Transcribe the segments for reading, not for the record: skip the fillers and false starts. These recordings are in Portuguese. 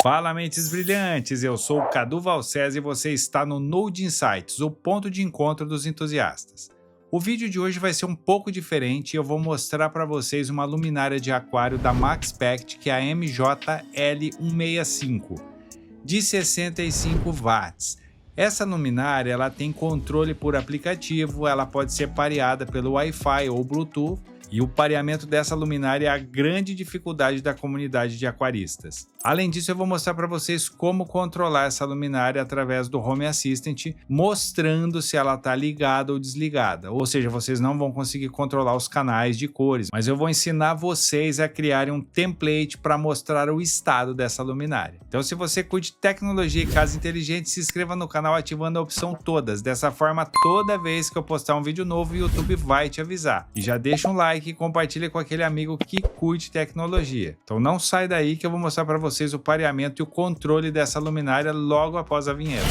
Fala, mentes brilhantes! Eu sou o Cadu Valcés e você está no Node Insights, o ponto de encontro dos entusiastas. O vídeo de hoje vai ser um pouco diferente e eu vou mostrar para vocês uma luminária de aquário da Maxpact, que é a MJL165, de 65 watts. Essa luminária ela tem controle por aplicativo, ela pode ser pareada pelo Wi-Fi ou Bluetooth, e o pareamento dessa luminária é a grande dificuldade da comunidade de aquaristas. Além disso, eu vou mostrar para vocês como controlar essa luminária através do Home Assistant, mostrando se ela está ligada ou desligada. Ou seja, vocês não vão conseguir controlar os canais de cores, mas eu vou ensinar vocês a criarem um template para mostrar o estado dessa luminária. Então, se você curte tecnologia e casa inteligente, se inscreva no canal ativando a opção todas. Dessa forma, toda vez que eu postar um vídeo novo, o YouTube vai te avisar. E já deixa um like e compartilha com aquele amigo que curte tecnologia. Então não sai daí que eu vou mostrar para vocês o pareamento e o controle dessa luminária logo após a vinheta.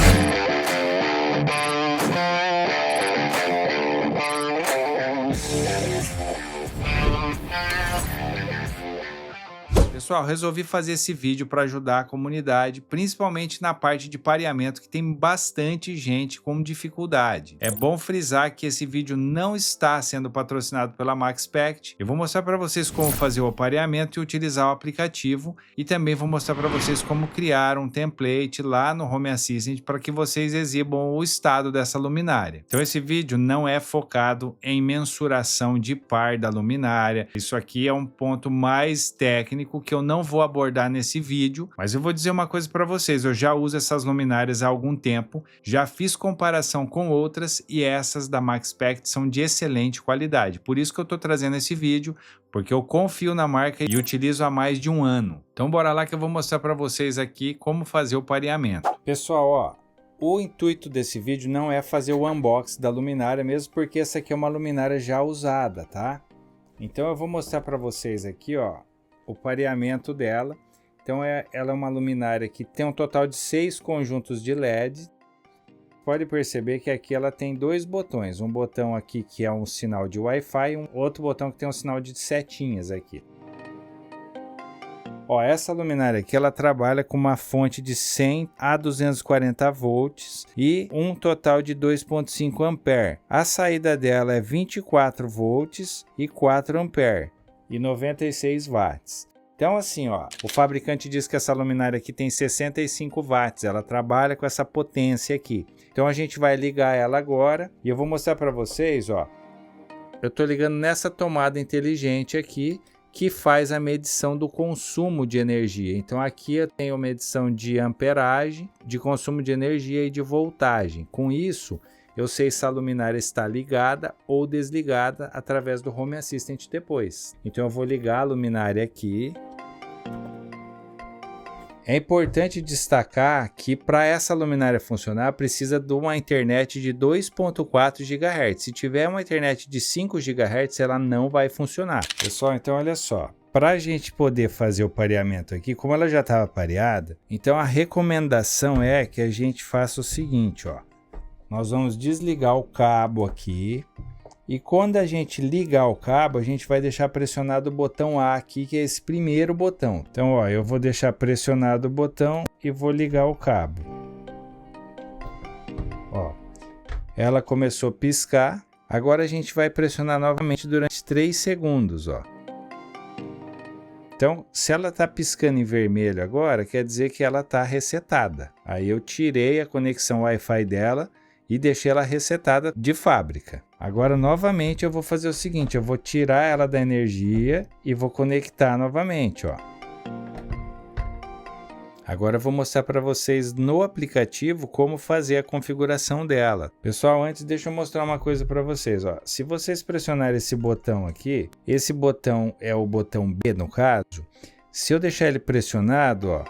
Pessoal, resolvi fazer esse vídeo para ajudar a comunidade, principalmente na parte de pareamento, que tem bastante gente com dificuldade. É bom frisar que esse vídeo não está sendo patrocinado pela Maxpact. Eu vou mostrar para vocês como fazer o pareamento e utilizar o aplicativo, e também vou mostrar para vocês como criar um template lá no Home Assistant para que vocês exibam o estado dessa luminária. Então esse vídeo não é focado em mensuração de par da luminária. Isso aqui é um ponto mais técnico que eu não vou abordar nesse vídeo, mas eu vou dizer uma coisa para vocês, eu já uso essas luminárias há algum tempo, já fiz comparação com outras e essas da Maxpact são de excelente qualidade, por isso que eu estou trazendo esse vídeo, porque eu confio na marca e utilizo há mais de um ano. Então bora lá que eu vou mostrar para vocês aqui como fazer o pareamento. Pessoal, ó, o intuito desse vídeo não é fazer o unboxing da luminária, mesmo porque essa aqui é uma luminária já usada, tá? Então eu vou mostrar para vocês aqui, ó, o pareamento dela. Então ela é uma luminária que tem um total de 6 conjuntos de LED. Pode perceber que aqui ela tem dois botões, um botão aqui que é um sinal de Wi-Fi e um outro botão que tem um sinal de setinhas aqui. Ó, essa luminária aqui ela trabalha com uma fonte de 100 a 240 volts e um total de 2,5 ampere. A saída dela é 24 volts e 4 ampere e 96 watts. Então assim, ó, o fabricante diz que essa luminária aqui tem 65 watts, ela trabalha com essa potência aqui. Então a gente vai ligar ela agora e eu vou mostrar para vocês, ó. Eu tô ligando nessa tomada inteligente aqui, que faz a medição do consumo de energia. Então aqui eu tenho a medição de amperagem, de consumo de energia e de voltagem. Com isso, eu sei se a luminária está ligada ou desligada através do Home Assistant depois. Então eu vou ligar a luminária aqui. É importante destacar que para essa luminária funcionar precisa de uma internet de 2.4 GHz. Se tiver uma internet de 5 GHz, ela não vai funcionar. Pessoal, então olha só. Para a gente poder fazer o pareamento aqui, como ela já estava pareada, então a recomendação é que a gente faça o seguinte, ó. Nós vamos desligar o cabo aqui e quando a gente ligar o cabo, a gente vai deixar pressionado o botão A aqui, que é esse primeiro botão. Então, ó, eu vou deixar pressionado o botão e vou ligar o cabo. Ó, ela começou a piscar. Agora a gente vai pressionar novamente durante 3 segundos, ó. Então, se ela está piscando em vermelho agora, quer dizer que ela está resetada. Aí eu tirei a conexão Wi-Fi dela e deixei ela resetada de fábrica. Agora novamente eu vou fazer o seguinte, eu vou tirar ela da energia e vou conectar novamente, ó. Agora eu vou mostrar para vocês no aplicativo como fazer a configuração dela. Pessoal, antes deixa eu mostrar uma coisa para vocês, ó. Se vocês pressionarem esse botão aqui, esse botão é o botão B no caso. Se eu deixar ele pressionado, ó,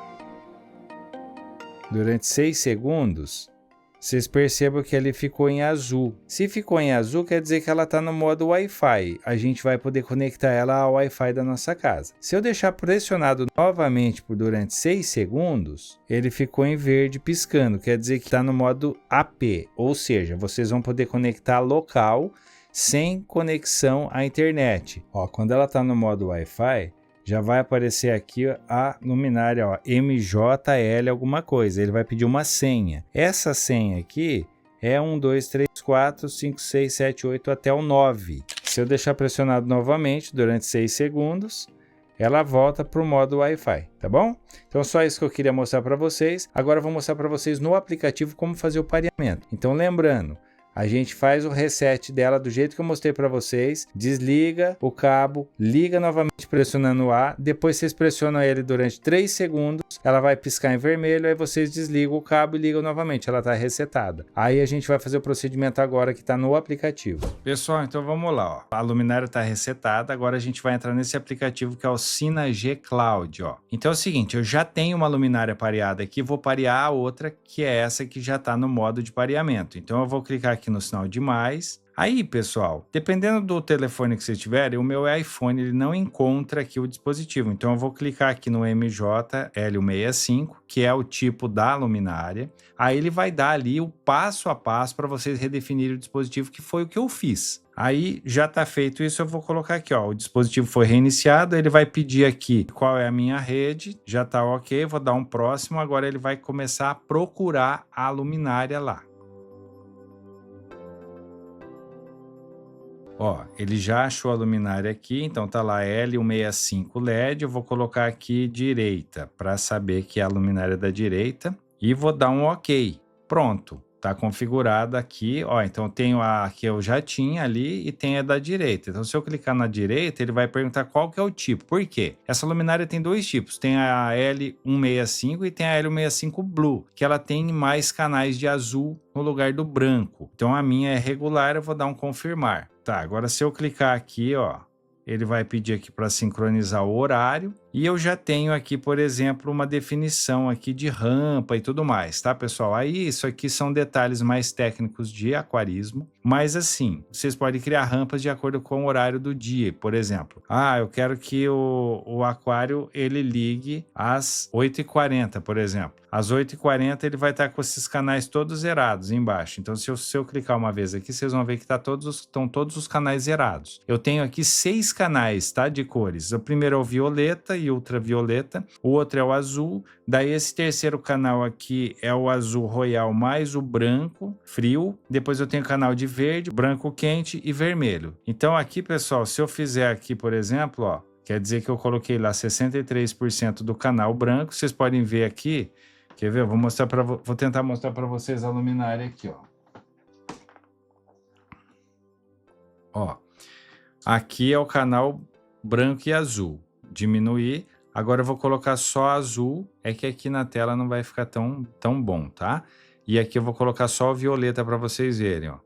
durante 6 segundos, vocês percebam que ele ficou em azul. Se ficou em azul, quer dizer que ela está no modo Wi-Fi. A gente vai poder conectar ela ao Wi-Fi da nossa casa. Se eu deixar pressionado novamente por durante 6 segundos, ele ficou em verde piscando. Quer dizer que está no modo AP. Ou seja, vocês vão poder conectar local sem conexão à internet. Ó, quando ela está no modo Wi-Fi, já vai aparecer aqui a luminária, ó, MJL alguma coisa. Ele vai pedir uma senha. Essa senha aqui é 1, 2, 3, 4, 5, 6, 7, 8 até o 9. Se eu deixar pressionado novamente durante 6 segundos, ela volta para o modo Wi-Fi, tá bom? Então só isso que eu queria mostrar para vocês. Agora eu vou mostrar para vocês no aplicativo como fazer o pareamento. Então lembrando, a gente faz o reset dela do jeito que eu mostrei para vocês, desliga o cabo, liga novamente pressionando o A, depois vocês pressionam ele durante 3 segundos, ela vai piscar em vermelho, aí vocês desligam o cabo e ligam novamente, ela está resetada. Aí a gente vai fazer o procedimento agora que está no aplicativo. Pessoal, então vamos lá, ó. A luminária está resetada, agora a gente vai entrar nesse aplicativo que é o Synergy Cloud, ó. Então é o seguinte, eu já tenho uma luminária pareada aqui, vou parear a outra, que é essa que já está no modo de pareamento. Então eu vou clicar aqui no sinal de mais. Aí, pessoal, dependendo do telefone que você tiver, o meu iPhone ele não encontra aqui o dispositivo. Então eu vou clicar aqui no MJL165, que é o tipo da luminária. Aí ele vai dar ali o passo a passo para vocês redefinirem o dispositivo, que foi o que eu fiz. Aí já está feito isso, eu vou colocar aqui, ó, o dispositivo foi reiniciado, ele vai pedir aqui qual é a minha rede, já está ok, vou dar um próximo, agora ele vai começar a procurar a luminária lá. Ó, ele já achou a luminária aqui, então tá lá L165 LED, eu vou colocar aqui direita, para saber que é a luminária da direita, e vou dar um OK. Pronto, tá configurada aqui, ó, então tenho a que eu já tinha ali e tem a da direita. Então se eu clicar na direita, ele vai perguntar qual que é o tipo. Por quê? Essa luminária tem dois tipos, tem a L165 e tem a L165 Blue, que ela tem mais canais de azul no lugar do branco. Então a minha é regular, eu vou dar um confirmar. Tá, agora se eu clicar aqui, ó, ele vai pedir aqui para sincronizar o horário. E eu já tenho aqui, por exemplo, uma definição aqui de rampa e tudo mais, tá, pessoal? Aí isso aqui são detalhes mais técnicos de aquarismo, mas assim, vocês podem criar rampas de acordo com o horário do dia, por exemplo. Ah, eu quero que o aquário ele ligue às 8h40, por exemplo. Às 8h40 ele vai estar com esses canais todos zerados embaixo. Então se eu clicar uma vez aqui, vocês vão ver que estão todos os canais zerados. Eu tenho aqui 6 canais, tá, de cores. O primeiro é o violeta e ultravioleta, o outro é o azul, daí esse terceiro canal aqui é o azul royal mais o branco frio, depois eu tenho o canal de verde, branco quente e vermelho. Então aqui, pessoal, se eu fizer aqui, por exemplo, ó, quer dizer que eu coloquei lá 63% do canal branco, vocês podem ver aqui, quer ver? Vou tentar mostrar para vocês a luminária aqui, ó. Ó, aqui é o canal branco e azul. Diminuir, agora eu vou colocar só azul, é que aqui na tela não vai ficar tão bom, tá? E aqui eu vou colocar só o violeta para vocês verem, ó.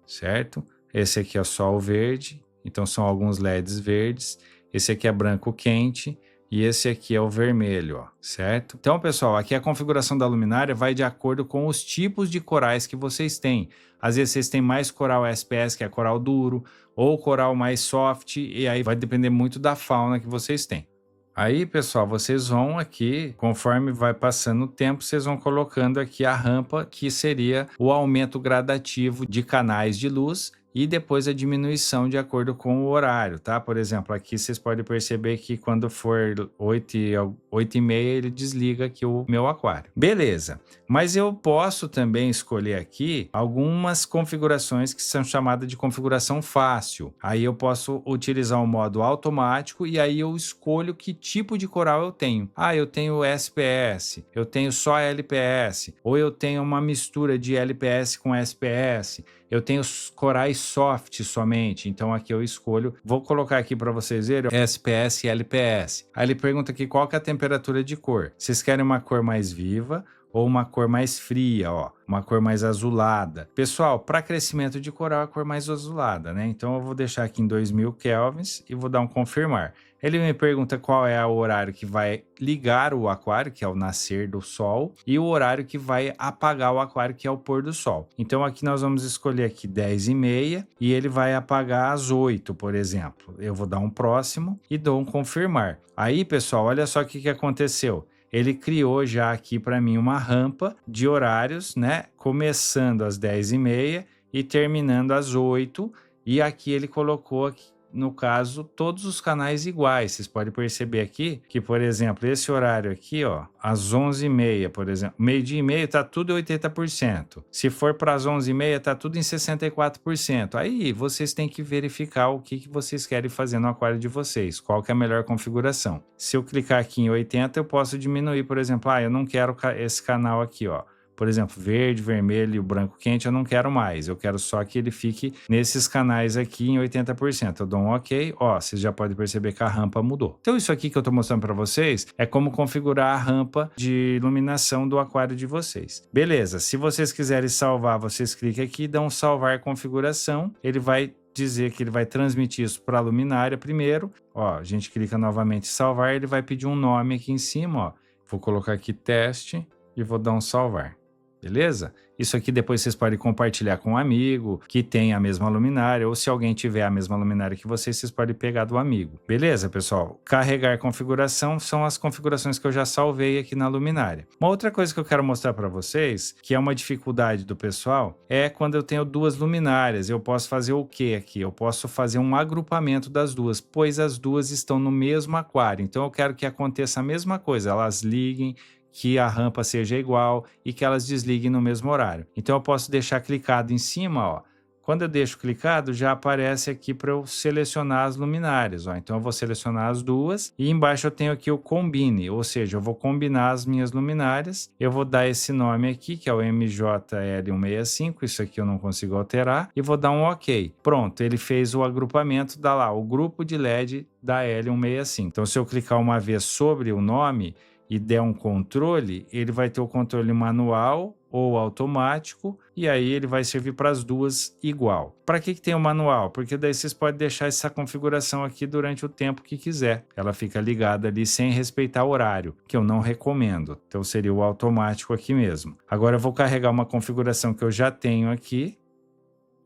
Certo? Esse aqui é só o verde, então são alguns LEDs verdes. Esse aqui é branco quente e esse aqui é o vermelho, ó, certo? Então, pessoal, aqui a configuração da luminária vai de acordo com os tipos de corais que vocês têm. Às vezes vocês têm mais coral SPS, que é coral duro, ou coral mais soft, e aí vai depender muito da fauna que vocês têm. Aí, pessoal, vocês vão aqui, conforme vai passando o tempo, vocês vão colocando aqui a rampa, que seria o aumento gradativo de canais de luz, e depois a diminuição de acordo com o horário, tá? Por exemplo, aqui vocês podem perceber que quando for 8h30 ele desliga aqui o meu aquário. Beleza, mas eu posso também escolher aqui algumas configurações que são chamadas de configuração fácil. Aí eu posso utilizar o modo automático e aí eu escolho que tipo de coral eu tenho. Ah, eu tenho SPS, eu tenho só LPS, ou eu tenho uma mistura de LPS com SPS. Eu tenho corais soft somente, então aqui eu escolho, vou colocar aqui para vocês verem, SPS e LPS. Aí ele pergunta aqui qual que é a temperatura de cor. Vocês querem uma cor mais viva ou uma cor mais fria, ó, uma cor mais azulada. Pessoal, para crescimento de coral, a cor mais azulada, né? Então eu vou deixar aqui em 2000 kelvins e vou dar um confirmar. Ele me pergunta qual é o horário que vai ligar o aquário, que é o nascer do sol, e o horário que vai apagar o aquário, que é o pôr do sol. Então aqui nós vamos escolher aqui 10h30 e ele vai apagar às 8, por exemplo. Eu vou dar um próximo e dou um confirmar. Aí, pessoal, olha só o que aconteceu. Ele criou já aqui para mim uma rampa de horários, né? Começando às 10h30 e terminando às 8. E aqui ele colocou no caso, todos os canais iguais. Vocês podem perceber aqui que, por exemplo, esse horário aqui, ó, às 11h30, por exemplo, meio-dia e meio tá tudo em 80%. Se for para as 11h30, tá tudo em 64%. Aí vocês têm que verificar o que vocês querem fazer no aquário de vocês, qual que é a melhor configuração. Se eu clicar aqui em 80, eu posso diminuir, por exemplo, eu não quero esse canal aqui, ó. Por exemplo, verde, vermelho e o branco quente eu não quero mais. Eu quero só que ele fique nesses canais aqui em 80%. Eu dou um OK. Ó, vocês já podem perceber que a rampa mudou. Então isso aqui que eu estou mostrando para vocês é como configurar a rampa de iluminação do aquário de vocês. Beleza, se vocês quiserem salvar, vocês clicam aqui e dão salvar configuração. Ele vai dizer que ele vai transmitir isso para a luminária primeiro. Ó, a gente clica novamente em salvar, ele vai pedir um nome aqui em cima, ó. Vou colocar aqui teste e vou dar um salvar. Beleza? Isso aqui depois vocês podem compartilhar com um amigo que tem a mesma luminária, ou se alguém tiver a mesma luminária que vocês podem pegar do amigo. Beleza, pessoal? Carregar configuração são as configurações que eu já salvei aqui na luminária. Uma outra coisa que eu quero mostrar para vocês, que é uma dificuldade do pessoal, é quando eu tenho duas luminárias. Eu posso fazer o que aqui? Eu posso fazer um agrupamento das duas, pois as duas estão no mesmo aquário. Então eu quero que aconteça a mesma coisa, elas liguem, que a rampa seja igual e que elas desliguem no mesmo horário. Então eu posso deixar clicado em cima, ó. Quando eu deixo clicado, já aparece aqui para eu selecionar as luminárias, ó. Então eu vou selecionar as duas e embaixo eu tenho aqui o combine, ou seja, eu vou combinar as minhas luminárias. Eu vou dar esse nome aqui, que é o MJL165, isso aqui eu não consigo alterar, e vou dar um OK. Pronto, ele fez o agrupamento, dá lá o grupo de LED da L165. Então se eu clicar uma vez sobre o nome e der um controle, ele vai ter o controle manual ou automático, e aí ele vai servir para as duas igual. Para que tem o manual? Porque daí vocês podem deixar essa configuração aqui durante o tempo que quiser. Ela fica ligada ali sem respeitar o horário, que eu não recomendo. Então seria o automático aqui mesmo. Agora eu vou carregar uma configuração que eu já tenho aqui,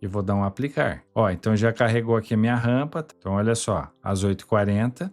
e vou dar um aplicar. Ó, então já carregou aqui a minha rampa. Então olha só, às 8h40.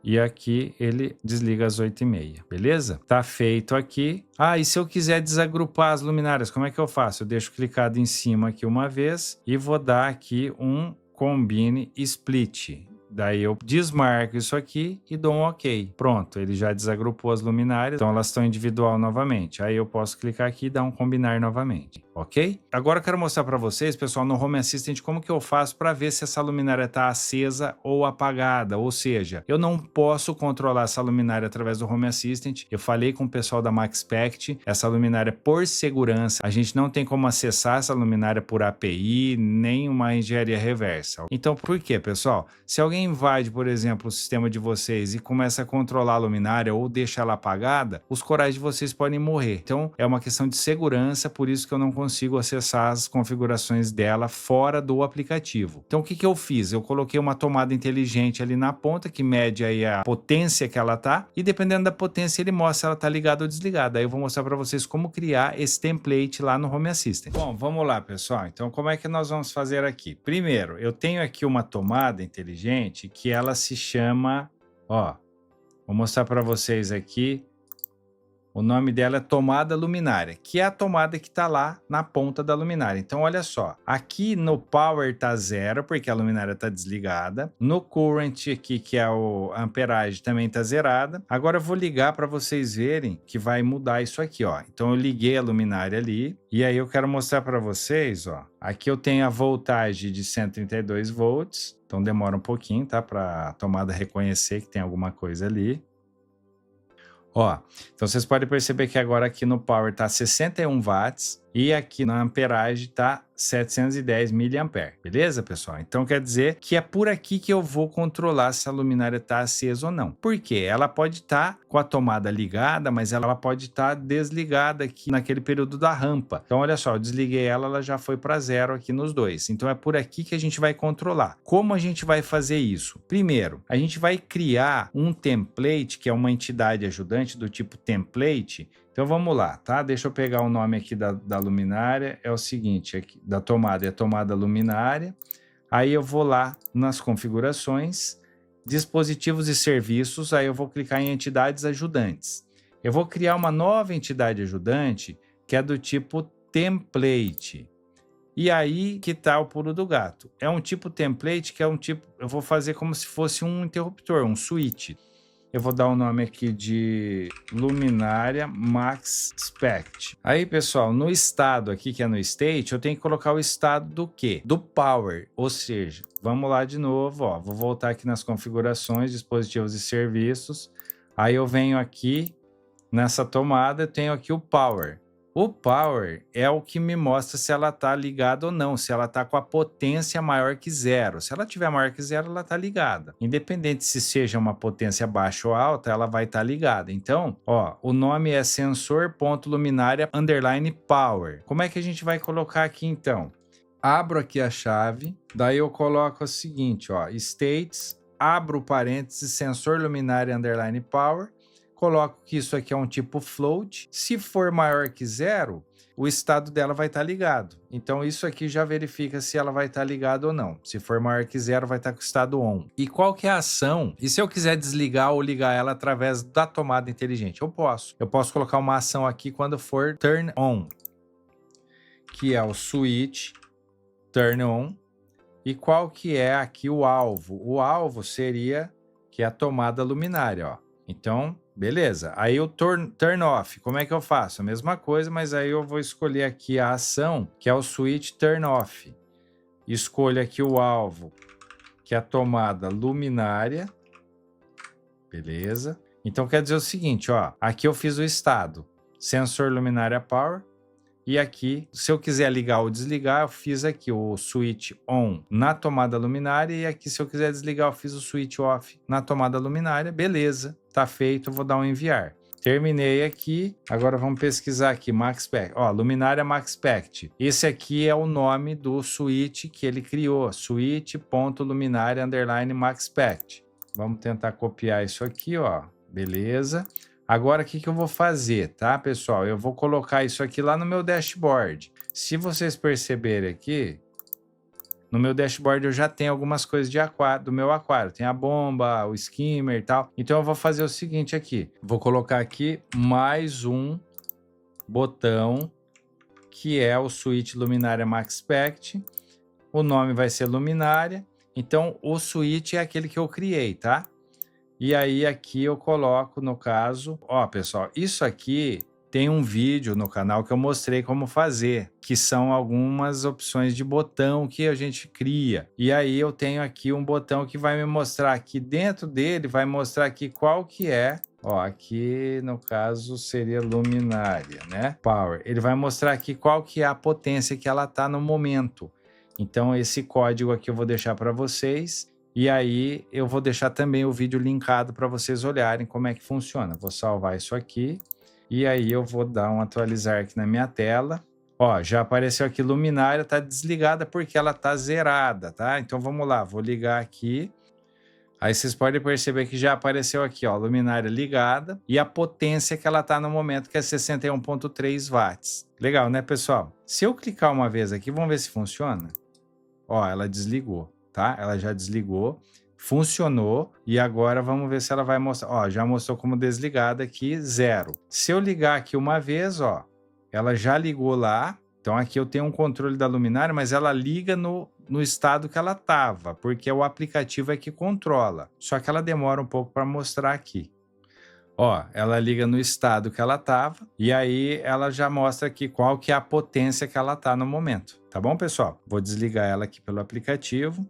E aqui ele desliga às 8h30, beleza? Tá feito aqui. E se eu quiser desagrupar as luminárias, como é que eu faço? Eu deixo clicado em cima aqui uma vez e vou dar aqui um Combine Split. Daí eu desmarco isso aqui e dou um OK. Pronto, ele já desagrupou as luminárias, então elas estão individual novamente. Aí eu posso clicar aqui e dar um combinar novamente, ok? Agora eu quero mostrar para vocês, pessoal, no Home Assistant, como que eu faço para ver se essa luminária está acesa ou apagada. Ou seja, eu não posso controlar essa luminária através do Home Assistant. Eu falei com o pessoal da Maxpect, essa luminária por segurança, a gente não tem como acessar essa luminária por API, nem uma engenharia reversa. Então por quê, pessoal? Se alguém invade, por exemplo, o sistema de vocês e começa a controlar a luminária ou deixa ela apagada, os corais de vocês podem morrer. Então é uma questão de segurança, por isso que eu não consigo acessar as configurações dela fora do aplicativo. Então o que eu fiz? Eu coloquei uma tomada inteligente ali na ponta que mede aí a potência que ela tá, e dependendo da potência ele mostra se ela tá ligada ou desligada. Aí eu vou mostrar para vocês como criar esse template lá no Home Assistant. Bom, vamos lá, pessoal. Então como é que nós vamos fazer aqui? Primeiro, eu tenho aqui uma tomada inteligente que ela se chama, ó, vou mostrar para vocês aqui, o nome dela é tomada luminária, que é a tomada que está lá na ponta da luminária. Então olha só, aqui no power tá 0, porque a luminária está desligada, no current aqui, que é o amperagem, também está zerada. Agora eu vou ligar para vocês verem que vai mudar isso aqui, ó. Então eu liguei a luminária ali, e aí eu quero mostrar para vocês, ó, aqui eu tenho a voltagem de 132 volts, então demora um pouquinho, tá, para a tomada reconhecer que tem alguma coisa ali. Ó, então vocês podem perceber que agora aqui no power tá 61 watts e aqui na amperagem tá 710 mA, beleza, pessoal? Então quer dizer que é por aqui que eu vou controlar se a luminária tá acesa ou não. Por quê? Ela pode estar com a tomada ligada, mas ela pode estar desligada aqui naquele período da rampa. Então olha só, eu desliguei ela, ela já foi para 0 aqui nos dois. Então é por aqui que a gente vai controlar. Como a gente vai fazer isso? Primeiro, a gente vai criar um template, que é uma entidade ajudante do tipo template. Então vamos lá, tá? Deixa eu pegar o nome aqui da luminária. É o seguinte, aqui, da tomada é tomada luminária. Aí eu vou lá nas configurações, dispositivos e serviços, aí eu vou clicar em entidades ajudantes. Eu vou criar uma nova entidade ajudante que é do tipo template. E aí que tá o pulo do gato. É um tipo template que é um tipo... Eu vou fazer como se fosse um interruptor, um switch. Eu vou dar o nome aqui de luminária max spec. Aí, pessoal, no estado aqui, que é no state, eu tenho que colocar o estado do quê? Do power. Ou seja, vamos lá de novo, ó. Vou voltar aqui nas configurações, dispositivos e serviços. Aí eu venho aqui nessa tomada, eu tenho aqui o power. O power é o que me mostra se ela está ligada ou não, se ela está com a potência maior que zero. Se ela tiver maior que zero, ela está ligada. Independente se seja uma potência baixa ou alta, ela vai estar ligada. Então, ó, o nome é sensor.luminária underline power. Como é que a gente vai colocar aqui então? Abro aqui a chave, daí eu coloco o seguinte, ó, states, abro parênteses, sensor luminária underline power. Coloco que isso aqui é um tipo float. Se for maior que zero, o estado dela vai estar ligado. Então isso aqui já verifica se ela vai estar ligada ou não. Se for maior que zero, vai estar com o estado on. E qual que é a ação? E se eu quiser desligar ou ligar ela através da tomada inteligente? Eu posso. Eu posso colocar uma ação aqui quando for turn on, que é o switch turn on. E qual que é aqui o alvo? O alvo seria que é a tomada luminária, ó. Então, beleza. Aí o turn off, como é que eu faço? A mesma coisa, mas aí eu vou escolher aqui a ação, que é o switch turn off. Escolho aqui o alvo, que é a tomada luminária. Beleza. Então quer dizer o seguinte, ó. Aqui eu fiz o estado, sensor luminária power. E aqui, se eu quiser ligar ou desligar, eu fiz aqui o switch on na tomada luminária. E aqui, se eu quiser desligar, eu fiz o switch off na tomada luminária. Beleza, tá feito, eu vou dar um enviar. Terminei aqui, agora vamos pesquisar aqui, MaxSpect. Ó, luminária MaxSpect. Esse aqui é o nome do switch que ele criou, switch.luminária underline MaxSpect. Vamos tentar copiar isso aqui, ó, beleza. Agora, o que eu vou fazer, tá, pessoal? Eu vou colocar isso aqui lá no meu dashboard. Se vocês perceberem aqui, no meu dashboard eu já tenho algumas coisas de aquário, do meu aquário. Tem a bomba, o skimmer e tal. Então, eu vou fazer o seguinte aqui. Vou colocar aqui mais um botão, que é o switch luminária MaxSpect. O nome vai ser luminária. Então, o switch é aquele que eu criei, tá? E aí aqui eu coloco, no caso, ó, pessoal, isso aqui tem um vídeo no canal que eu mostrei como fazer, que são algumas opções de botão que a gente cria. E aí eu tenho aqui um botão que vai me mostrar aqui dentro dele, vai mostrar aqui qual que é. Ó, aqui no caso seria luminária, né? Power. Ele vai mostrar aqui qual que é a potência que ela tá no momento. Então esse código aqui eu vou deixar para vocês. E aí eu vou deixar também o vídeo linkado para vocês olharem como é que funciona. Vou salvar isso aqui e aí eu vou dar um atualizar aqui na minha tela. Ó, já apareceu aqui luminária, tá desligada porque ela tá zerada, tá? Então vamos lá, vou ligar aqui. Aí vocês podem perceber que já apareceu aqui, ó, luminária ligada e a potência que ela tá no momento, que é 61.3 watts. Legal, né, pessoal? Se eu clicar uma vez aqui, vamos ver se funciona. Ó, ela desligou. Tá? Ela já desligou, funcionou e agora vamos ver se ela vai mostrar. Ó, já mostrou como desligada aqui, 0. Se eu ligar aqui uma vez, ó, ela já ligou lá. Então aqui eu tenho um controle da luminária, mas ela liga no estado que ela estava, porque o aplicativo é que controla. Só que ela demora um pouco para mostrar aqui. Ó, ela liga no estado que ela estava e aí ela já mostra aqui qual que é a potência que ela está no momento. Tá bom, pessoal? Vou desligar ela aqui pelo aplicativo.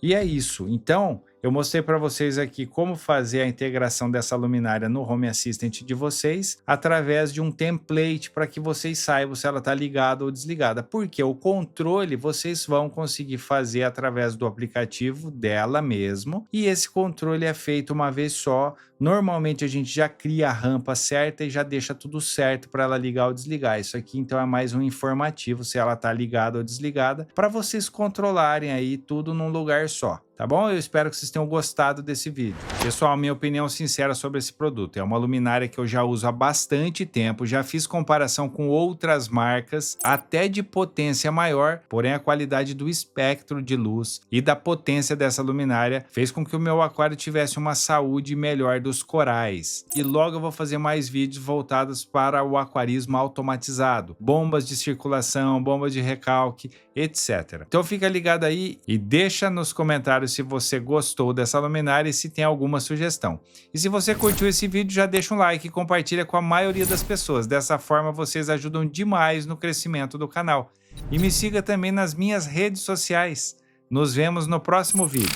E é isso. Então, eu mostrei para vocês aqui como fazer a integração dessa luminária no Home Assistant de vocês através de um template para que vocês saibam se ela está ligada ou desligada. Porque o controle vocês vão conseguir fazer através do aplicativo dela mesmo. E esse controle é feito uma vez só. Normalmente a gente já cria a rampa certa e já deixa tudo certo para ela ligar ou desligar. Isso aqui então é mais um informativo se ela está ligada ou desligada para vocês controlarem aí tudo num lugar só. Tá bom? Eu espero que vocês tenham gostado desse vídeo. Pessoal, minha opinião sincera sobre esse produto. É uma luminária que eu já uso há bastante tempo, já fiz comparação com outras marcas, até de potência maior, porém a qualidade do espectro de luz e da potência dessa luminária fez com que o meu aquário tivesse uma saúde melhor dos corais. E logo eu vou fazer mais vídeos voltados para o aquarismo automatizado, bombas de circulação, bombas de recalque, etc. Então fica ligado aí e deixa nos comentários se você gostou dessa luminária e se tem alguma sugestão. E se você curtiu esse vídeo, já deixa um like e compartilha com a maioria das pessoas. Dessa forma, vocês ajudam demais no crescimento do canal. E me siga também nas minhas redes sociais. Nos vemos no próximo vídeo.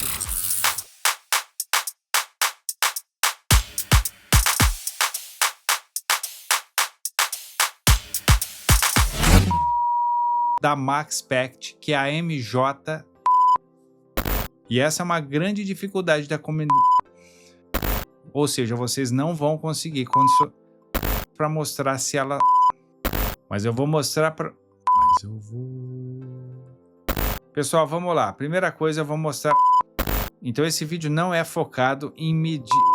Da Maxpact, que é a MJ. E essa é uma grande dificuldade da comunidade. Ou seja, vocês não vão conseguir para mostrar se ela... Mas eu vou mostrar para... Mas eu vou... Pessoal, vamos lá. Primeira coisa, eu vou mostrar... Então esse vídeo não é focado em medir...